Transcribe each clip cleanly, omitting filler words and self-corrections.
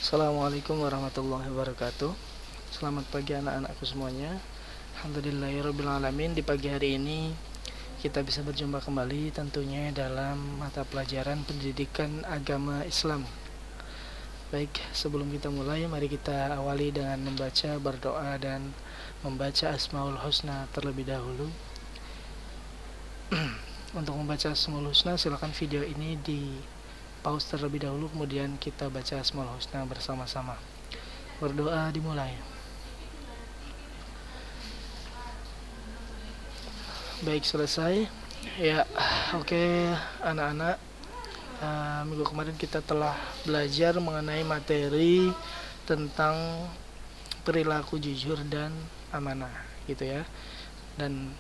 Assalamualaikum warahmatullahi wabarakatuh. Selamat pagi anak-anakku semuanya. Alhamdulillahirrabbilalamin. Di pagi hari ini kita bisa berjumpa kembali tentunya dalam mata pelajaran pendidikan agama Islam. Baik, sebelum kita mulai, mari kita awali dengan membaca, berdoa, dan membaca Asmaul Husna terlebih dahulu. Untuk membaca Asmaul Husna, silakan video ini di pause terlebih dahulu, kemudian kita baca Asmaul Husna bersama-sama. Berdoa dimulai. Baik, selesai. Ya, oke anak-anak. Minggu kemarin kita telah belajar mengenai materi tentang perilaku jujur dan amanah, gitu ya. Dan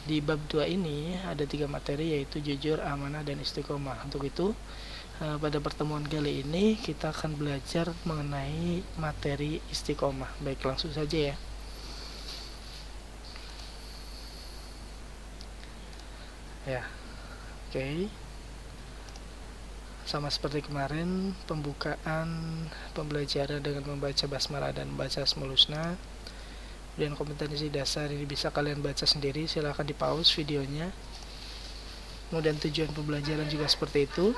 di bab 2 ini ada 3 materi, yaitu jujur, amanah, dan istiqomah. Untuk itu pada pertemuan kali ini kita akan belajar mengenai materi istiqomah. Baik, langsung saja ya. Ya, oke. Sama seperti kemarin, pembukaan pembelajaran dengan membaca basmalah dan membaca Asmaul Husna. Kemudian kompetensi dasar ini bisa kalian baca sendiri, silahkan di pause videonya. Kemudian tujuan pembelajaran juga seperti itu.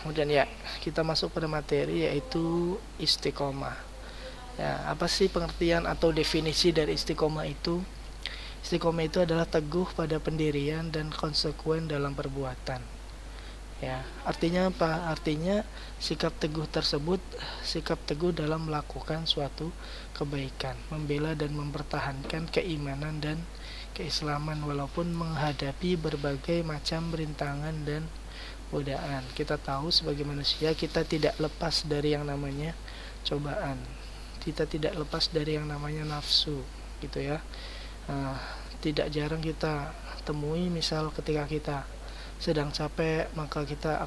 Kemudian ya, kita masuk pada materi, yaitu istiqomah. Ya, apa sih pengertian atau definisi dari istiqomah itu? Istiqomah itu adalah teguh pada pendirian dan konsekuen dalam perbuatan. Ya, artinya apa? Artinya sikap teguh tersebut, sikap teguh dalam melakukan suatu kebaikan, membela dan mempertahankan keimanan dan keislaman walaupun menghadapi berbagai macam rintangan dan godaan. Kita tahu sebagai manusia kita tidak lepas dari yang namanya cobaan. Kita tidak lepas dari yang namanya nafsu, gitu ya. Tidak jarang kita temui misal ketika kita sedang capek, maka kita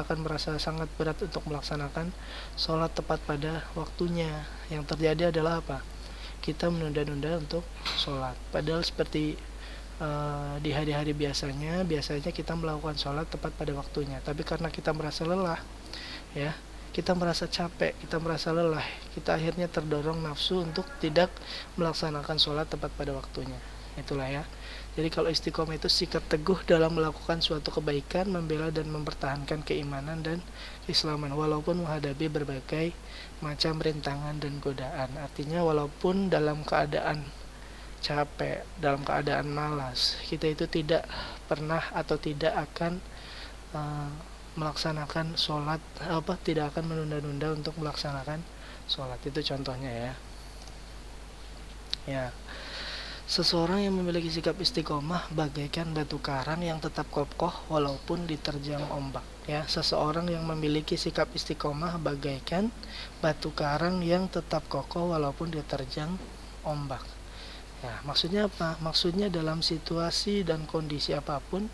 akan merasa sangat berat untuk melaksanakan sholat tepat pada waktunya. Yang terjadi adalah apa? Kita menunda-nunda untuk sholat. Padahal seperti di hari-hari biasanya kita melakukan sholat tepat pada waktunya. Tapi karena kita merasa lelah, ya, kita merasa capek, kita merasa lelah, kita akhirnya terdorong nafsu untuk tidak melaksanakan sholat tepat pada waktunya. Itulah ya. Jadi kalau istiqomah itu sikap teguh dalam melakukan suatu kebaikan, membela dan mempertahankan keimanan dan keislaman walaupun menghadapi berbagai macam rintangan dan godaan. Artinya walaupun dalam keadaan capek, dalam keadaan malas, kita itu tidak pernah atau tidak akan melaksanakan sholat, tidak akan menunda-nunda untuk melaksanakan sholat. Itu contohnya ya. Ya, seseorang yang memiliki sikap istiqomah bagaikan batu karang yang tetap kokoh walaupun diterjang ombak. Ya, seseorang yang memiliki sikap istiqomah bagaikan batu karang yang tetap kokoh walaupun diterjang ombak. Ya, maksudnya apa? Maksudnya dalam situasi dan kondisi apapun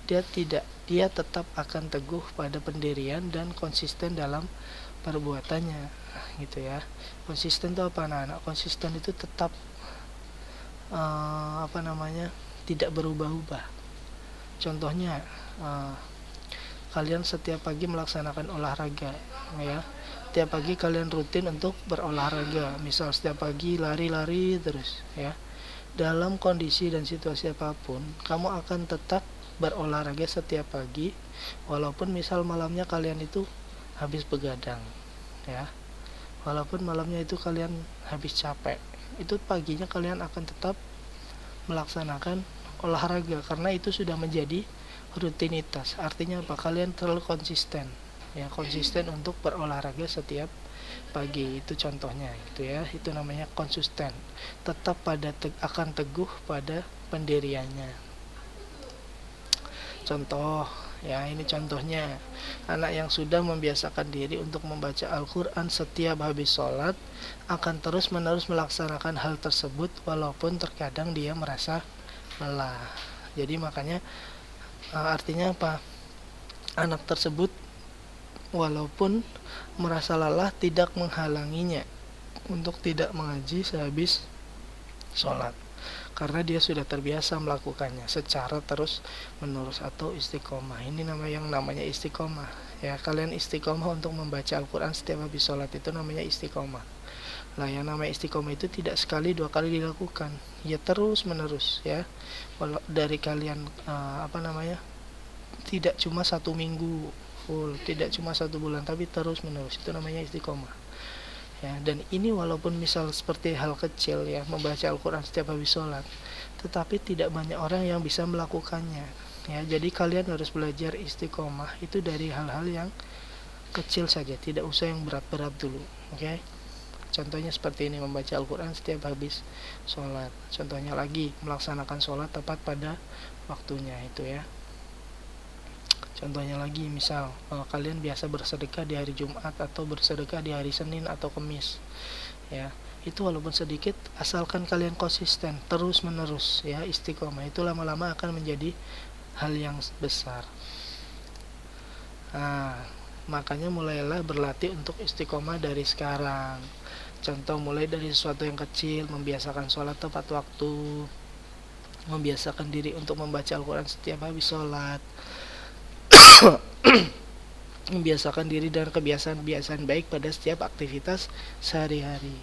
dia tetap akan teguh pada pendirian dan konsisten dalam perbuatannya, gitu ya. Konsisten itu apa, anak-anak? Konsisten itu tetap tidak berubah-ubah. Contohnya, kalian setiap pagi melaksanakan olahraga, ya. Setiap pagi kalian rutin untuk berolahraga, misal setiap pagi lari-lari terus, ya. Dalam kondisi dan situasi apapun, kamu akan tetap berolahraga setiap pagi, walaupun misal malamnya kalian itu habis begadang, ya. Walaupun malamnya itu kalian habis capek, itu paginya kalian akan tetap melaksanakan olahraga karena itu sudah menjadi rutinitas. Artinya apa? Kalian terlalu konsisten, ya, konsisten untuk berolahraga setiap pagi. Itu contohnya, gitu ya. Itu namanya konsisten, tetap akan teguh pada pendiriannya. Contoh, ya, ini contohnya. Anak yang sudah membiasakan diri untuk membaca Al-Quran setiap habis sholat akan terus-menerus melaksanakan hal tersebut walaupun terkadang dia merasa lelah. Jadi makanya artinya apa? Anak tersebut walaupun merasa lelah tidak menghalanginya untuk tidak mengaji sehabis sholat, karena dia sudah terbiasa melakukannya secara terus menerus atau istiqomah. Ini yang namanya istiqomah, Ya, kalian istiqomah untuk membaca Al-Quran setiap habis sholat, itu namanya istiqomah. Lah, yang namanya istiqomah itu tidak sekali dua kali dilakukan, ya terus menerus ya. Walau dari kalian tidak cuma 1 minggu full, tidak cuma 1 bulan, tapi terus menerus, itu namanya istiqomah ya. Dan ini walaupun misal seperti hal kecil ya, membaca Al-Quran setiap habis sholat, tetapi tidak banyak orang yang bisa melakukannya ya. Jadi kalian harus belajar istiqomah itu dari hal-hal yang kecil saja, tidak usah yang berat-berat dulu. Oke. Contohnya seperti ini, membaca Al-Quran setiap habis sholat. Contohnya lagi, melaksanakan sholat tepat pada waktunya, itu ya. Contohnya lagi, misal kalian biasa bersedekah di hari Jumat atau bersedekah di hari Senin atau Kamis ya, itu walaupun sedikit, asalkan kalian konsisten terus menerus ya, istiqomah, itu lama-lama akan menjadi hal yang besar. Nah, makanya mulailah berlatih untuk istiqomah dari sekarang. Contoh, mulai dari sesuatu yang kecil, membiasakan sholat tepat waktu, membiasakan diri untuk membaca Al-Quran setiap habis sholat, membiasakan diri dan kebiasaan-kebiasaan baik pada setiap aktivitas sehari-hari.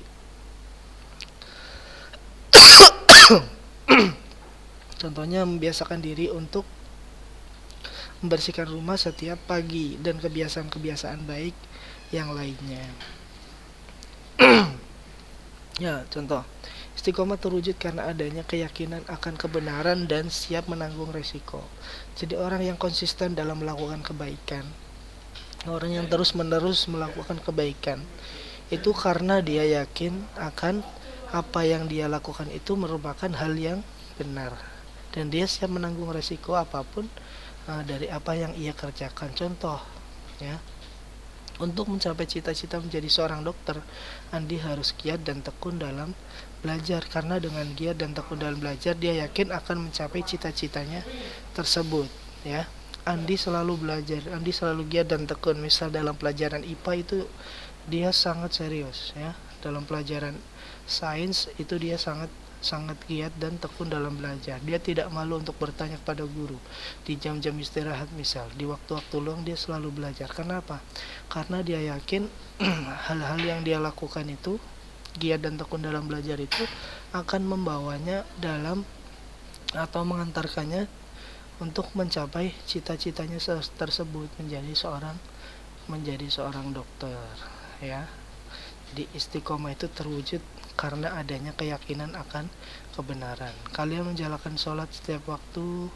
Contohnya, membiasakan diri untuk membersihkan rumah setiap pagi dan kebiasaan-kebiasaan baik yang lainnya. Ya, contoh, istiqomah terwujud karena adanya keyakinan akan kebenaran dan siap menanggung resiko. Jadi orang yang konsisten dalam melakukan kebaikan, orang yang terus-menerus melakukan kebaikan, itu karena dia yakin akan apa yang dia lakukan itu merupakan hal yang benar, dan dia siap menanggung resiko apapun dari apa yang ia kerjakan. Contoh ya, untuk mencapai cita-cita menjadi seorang dokter, Andi harus giat dan tekun dalam belajar, karena dengan giat dan tekun dalam belajar, dia yakin akan mencapai cita-citanya tersebut ya. Andi selalu belajar, Andi selalu giat dan tekun. Misal dalam pelajaran IPA itu dia sangat serius ya, dalam pelajaran sains itu dia sangat giat dan tekun dalam belajar. Dia tidak malu untuk bertanya kepada guru di jam-jam istirahat, misal di waktu-waktu luang, dia selalu belajar. Kenapa? Karena dia yakin hal-hal yang dia lakukan itu, giat dan tekun dalam belajar itu, akan membawanya dalam atau mengantarkannya untuk mencapai cita-citanya tersebut, menjadi seorang dokter ya. Jadi istiqomah itu terwujud karena adanya keyakinan akan kebenaran. Kalian menjalankan sholat setiap waktu,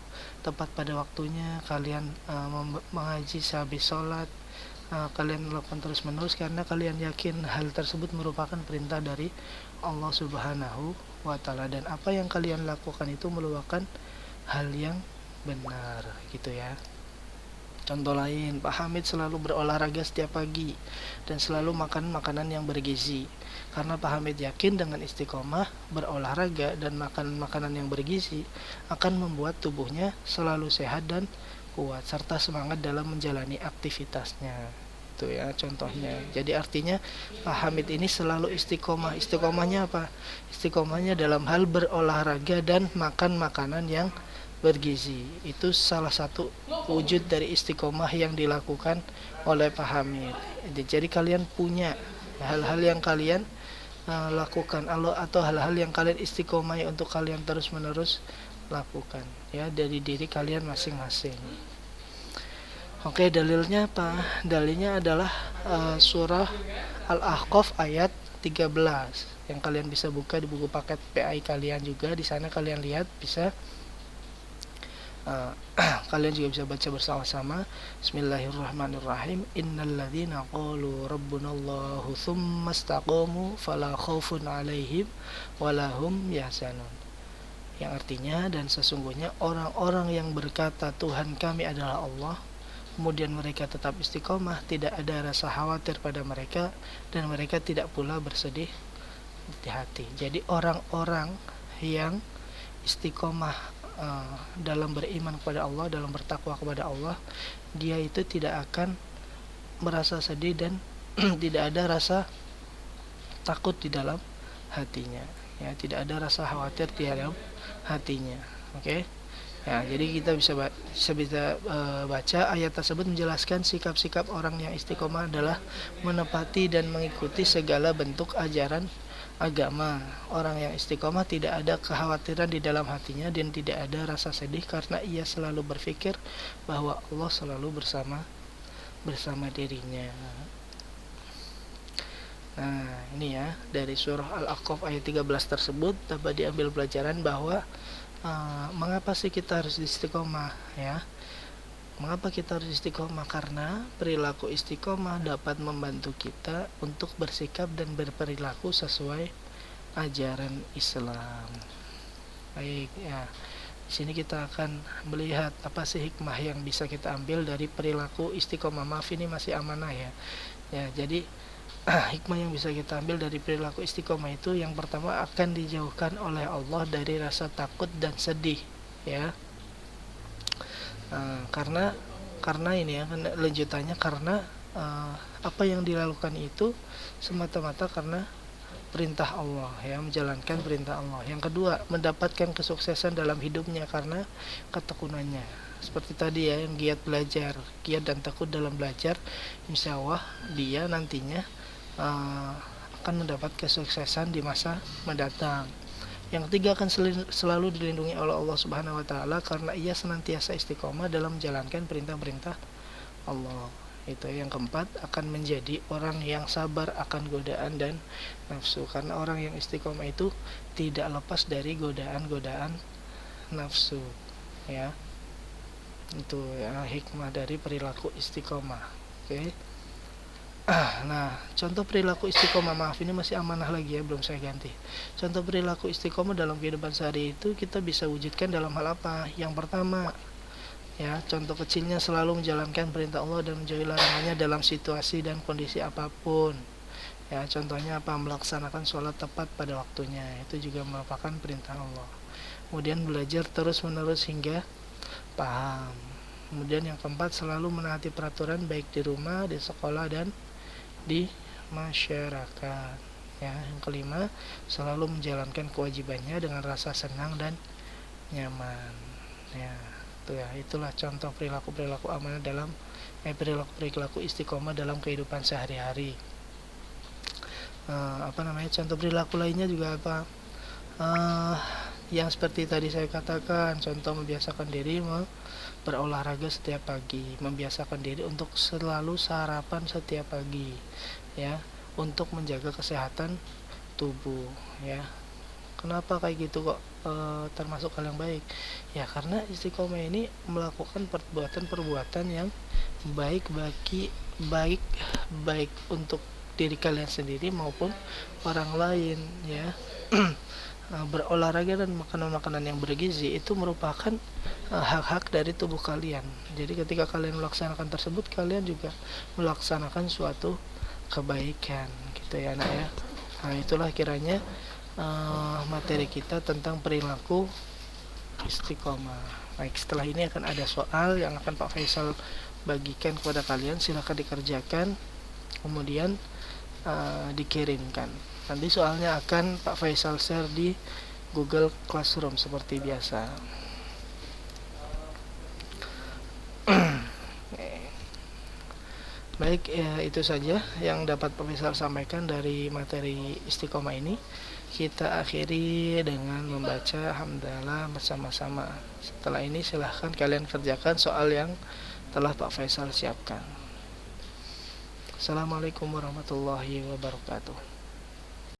tepat pada waktunya. Kalian mengaji sehabis sholat. Kalian melakukan terus menerus karena kalian yakin hal tersebut merupakan perintah dari Allah Subhanahu wa Ta'ala, dan apa yang kalian lakukan itu merupakan hal yang benar gitu ya. Contoh lain, Pak Hamid selalu berolahraga setiap pagi dan selalu makan makanan yang bergizi. Karena Pak Hamid yakin dengan istiqomah, berolahraga, dan makan makanan yang bergizi akan membuat tubuhnya selalu sehat dan kuat, serta semangat dalam menjalani aktivitasnya. Itu ya contohnya. Jadi artinya Pak Hamid ini selalu istiqomah. Istiqomahnya apa? Istiqomahnya dalam hal berolahraga dan makan makanan yang bergizi. Itu salah satu wujud dari istiqomah yang dilakukan oleh Pak Hamid. Jadi kalian punya hal-hal yang kalian lakukan atau hal-hal yang kalian istiqomah untuk kalian terus menerus lakukan ya, dari diri kalian masing-masing. Oke, dalilnya apa? Dalilnya adalah surah Al-Ahqaf ayat 13 yang kalian bisa buka di buku paket PI kalian juga. Di sana kalian lihat, bisa kalian juga bisa baca bersama-sama. Bismillahirrahmanirrahim. Innalladzina qalu rabbunallahu tsumma istaqamu fala khaufun 'alaihim walahum yahzanun. Yang artinya, dan sesungguhnya orang-orang yang berkata Tuhan kami adalah Allah, kemudian mereka tetap istiqomah, tidak ada rasa khawatir pada mereka, dan mereka tidak pula bersedih di hati. Jadi orang-orang yang istiqomah dalam beriman kepada Allah, dalam bertakwa kepada Allah, dia itu tidak akan merasa sedih dan tidak ada rasa takut di dalam hatinya ya, tidak ada rasa khawatir di dalam hatinya. Oke. Ya, jadi kita baca ayat tersebut menjelaskan sikap-sikap orang yang istiqomah adalah menepati dan mengikuti segala bentuk ajaran agama. Orang yang istiqomah tidak ada kekhawatiran di dalam hatinya dan tidak ada rasa sedih karena ia selalu berpikir bahwa Allah selalu bersama dirinya. Nah, ini ya, dari surah Al-A'qaf ayat 13 tersebut dapat diambil pelajaran bahwa mengapa sih kita harus istiqomah ya? Mengapa kita harus istiqomah? Karena perilaku istiqomah dapat membantu kita untuk bersikap dan berperilaku sesuai ajaran Islam. Baik ya. Di sini kita akan melihat apa sih hikmah yang bisa kita ambil dari perilaku istiqomah. Maaf, ini masih amanah ya. Ya, jadi hikmah yang bisa kita ambil dari perilaku istiqomah itu, yang pertama akan dijauhkan oleh Allah dari rasa takut dan sedih ya. Karena ini ya, lanjutannya karena apa yang dilakukan itu semata-mata karena perintah Allah ya, menjalankan perintah Allah. Yang kedua, mendapatkan kesuksesan dalam hidupnya karena ketekunannya. Seperti tadi ya, yang giat belajar, giat dan tekun dalam belajar, insya Allah dia nantinya akan mendapat kesuksesan di masa mendatang. Yang ketiga, akan selalu dilindungi oleh Allah Subhanahu wa taala karena ia senantiasa istiqomah dalam menjalankan perintah-perintah Allah. Itu yang keempat, akan menjadi orang yang sabar akan godaan dan nafsu karena orang yang istiqomah itu tidak lepas dari godaan-godaan nafsu ya. Itu ya hikmah dari perilaku istiqomah. Oke. Nah, contoh perilaku istiqomah, maaf ini masih amanah lagi ya, belum saya ganti. Contoh perilaku istiqomah dalam kehidupan sehari itu kita bisa wujudkan dalam hal apa? Yang pertama, ya, contoh kecilnya selalu menjalankan perintah Allah dan menjauhi larangannya dalam situasi dan kondisi apapun. Ya, contohnya apa? Melaksanakan sholat tepat pada waktunya, itu juga merupakan perintah Allah. Kemudian belajar terus-menerus hingga paham. Kemudian yang keempat, selalu menaati peraturan baik di rumah, di sekolah, dan di masyarakat ya. Yang kelima, selalu menjalankan kewajibannya dengan rasa senang dan nyaman ya. Itulah contoh perilaku amanah dalam perilaku istiqomah dalam kehidupan sehari-hari. Contoh perilaku lainnya juga apa? Yang seperti tadi saya katakan, contoh membiasakan diri berolahraga setiap pagi, membiasakan diri untuk selalu sarapan setiap pagi ya, untuk menjaga kesehatan tubuh ya. Kenapa kayak gitu kok termasuk hal yang baik ya? Karena istiqomah ini melakukan perbuatan-perbuatan yang baik untuk diri kalian sendiri maupun orang lain ya. Berolahraga dan makanan-makanan yang bergizi itu merupakan hak-hak dari tubuh kalian. Jadi ketika kalian melaksanakan tersebut, kalian juga melaksanakan suatu kebaikan gitu ya nak ya. Nah, itulah kiranya materi kita tentang perilaku istiqomah. Baik, setelah ini akan ada soal yang akan Pak Faisal bagikan kepada kalian, silakan dikerjakan kemudian dikirimkan. Nanti soalnya akan Pak Faisal share di Google Classroom seperti biasa. Baik, ya, itu saja yang dapat Pak Faisal sampaikan dari materi istiqomah ini. Kita akhiri dengan membaca hamdalah bersama-sama. Setelah ini silahkan kalian kerjakan soal yang telah Pak Faisal siapkan. Assalamualaikum warahmatullahi wabarakatuh.